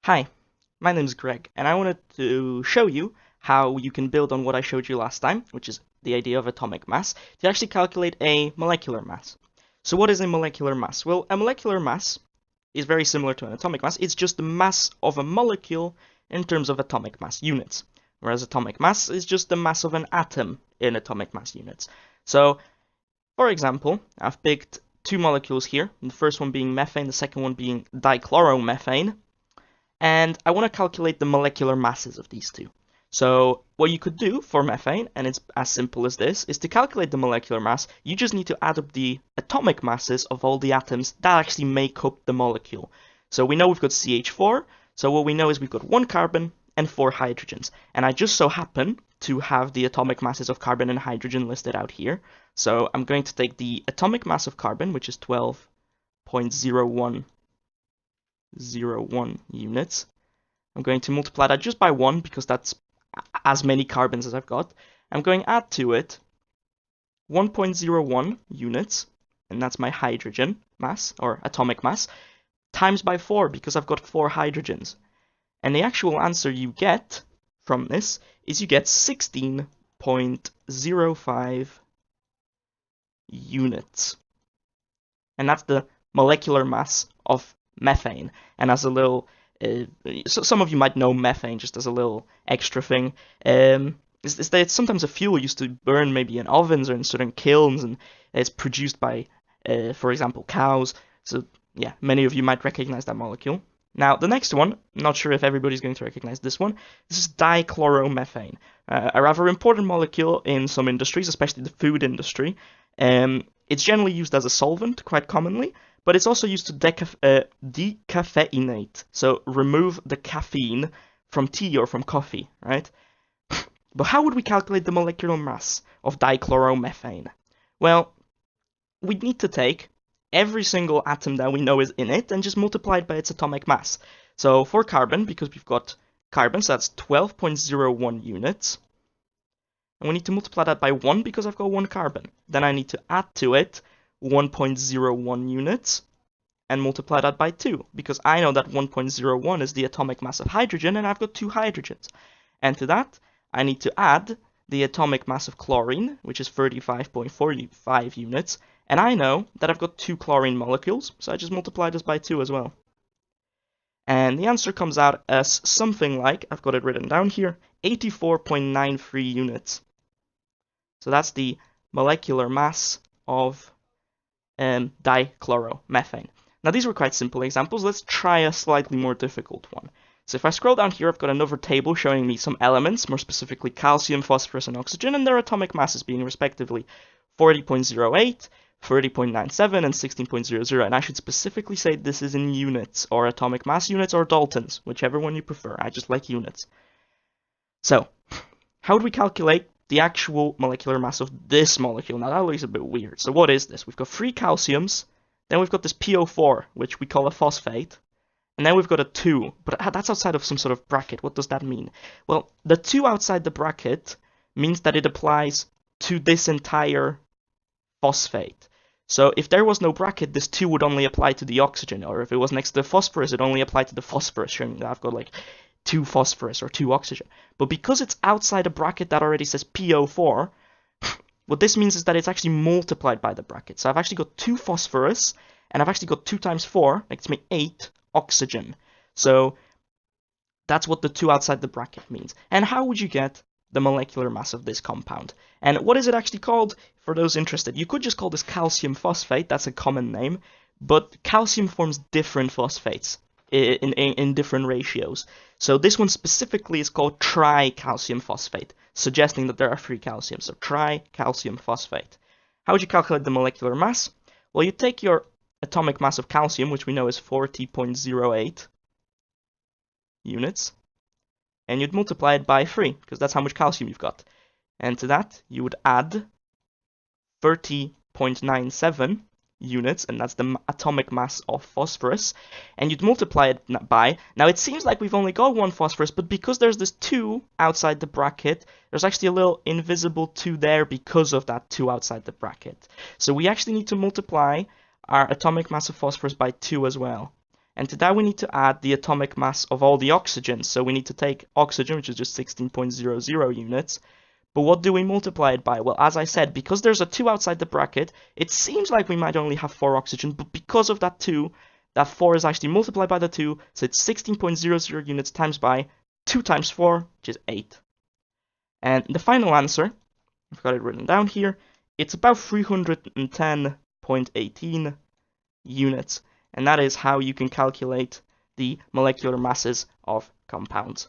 Hi, my name is Greg, and I wanted to show you how you can build on what I showed you last time, which is the idea of atomic mass, to actually calculate a molecular mass. So what is a molecular mass? Well, a molecular mass is very similar to an atomic mass. It's just the mass of a molecule in terms of atomic mass units, whereas atomic mass is just the mass of an atom in atomic mass units. So, for example, I've picked two molecules here, the first one being methane, the second one being dichloromethane, and I want to calculate the molecular masses of these two. So what you could do for methane, and it's as simple as this, is to calculate the molecular mass, you just need to add up the atomic masses of all the atoms that actually make up the molecule. So we know we've got CH4, so what we know is we've got one carbon and four hydrogens. And I just so happen to have the atomic masses of carbon and hydrogen listed out here. So I'm going to take the atomic mass of carbon, which is 12.0101 units. I'm going to multiply that just by 1 because that's as many carbons as I've got. I'm going to add to it 1.01 units, and that's my hydrogen mass, or atomic mass, times by 4 because I've got 4 hydrogens. And the actual answer you get from this is you get 16.05 units. And that's the molecular mass of methane. And as a little so some of you might know methane just as a little extra thing. Is that it's sometimes a fuel used to burn maybe in ovens or in certain kilns, and it's produced by, for example, cows. So yeah, many of you might recognize that molecule. Now the next one, I'm not sure if everybody's going to recognize this one. This is dichloromethane, a rather important molecule in some industries, especially the food industry. It's generally used as a solvent quite commonly, but it's also used to decaffeinate, so remove the caffeine from tea or from coffee, right? But how would we calculate the molecular mass of dichloromethane? Well, we'd need to take every single atom that we know is in it and just multiply it by its atomic mass. So for carbon, because we've got carbon, so that's 12.01 units. And we need to multiply that by 1 because I've got 1 carbon. Then I need to add to it 1.01 units and multiply that by 2 because I know that 1.01 is the atomic mass of hydrogen and I've got 2 hydrogens. And to that, I need to add the atomic mass of chlorine, which is 35.45 units, and I know that I've got 2 chlorine molecules, so I just multiply this by 2 as well. And the answer comes out as something like, I've got it written down here, 84.93 units. So that's the molecular mass of dichloromethane. Now these were quite simple examples. Let's try a slightly more difficult one. So if I scroll down here, I've got another table showing me some elements, more specifically calcium, phosphorus, and oxygen, and their atomic masses being respectively 40.08, 30.97, and 16.00. And I should specifically say this is in units, or atomic mass units, or Daltons, whichever one you prefer. I just like units. So, how would we calculate the actual molecular mass of this molecule? Now that looks a bit weird. So what is this? We've got 3 calciums, then we've got this PO4, which we call a phosphate, and then we've got a 2, but that's outside of some sort of bracket. What does that mean? Well, the 2 outside the bracket means that it applies to this entire phosphate. So if there was no bracket, this 2 would only apply to the oxygen, or if it was next to the phosphorus, it only applied to the phosphorus, showing that I've got like 2 phosphorus or 2 oxygen. But because it's outside a bracket that already says PO4, what this means is that it's actually multiplied by the bracket. So I've actually got 2 phosphorus, and I've actually got 2 times 4, makes me 8 oxygen. So that's what the 2 outside the bracket means. And how would you get the molecular mass of this compound? And what is it actually called? For those interested, you could just call this calcium phosphate, that's a common name, but calcium forms different phosphates in different ratios. So this one specifically is called tricalcium phosphate, suggesting that there are 3 calciums, so tricalcium phosphate. How would you calculate the molecular mass? Well, you take your atomic mass of calcium, which we know is 40.08 units, and you'd multiply it by 3, because that's how much calcium you've got. And to that, you would add 30.97 units, and that's the atomic mass of phosphorus, and you'd multiply it by, now it seems like we've only got 1 phosphorus, but because there's this 2 outside the bracket, there's actually a little invisible 2 there because of that 2 outside the bracket. So we actually need to multiply our atomic mass of phosphorus by 2 as well. And to that we need to add the atomic mass of all the oxygens. So we need to take oxygen, which is just 16.00 units. But what do we multiply it by? Well, as I said, because there's a 2 outside the bracket, it seems like we might only have 4 oxygen, but because of that 2, that 4 is actually multiplied by the 2, so it's 16.00 units times by 2 times 4, which is 8. And the final answer, I've got it written down here, it's about 310.18 units. And that is how you can calculate the molecular masses of compounds.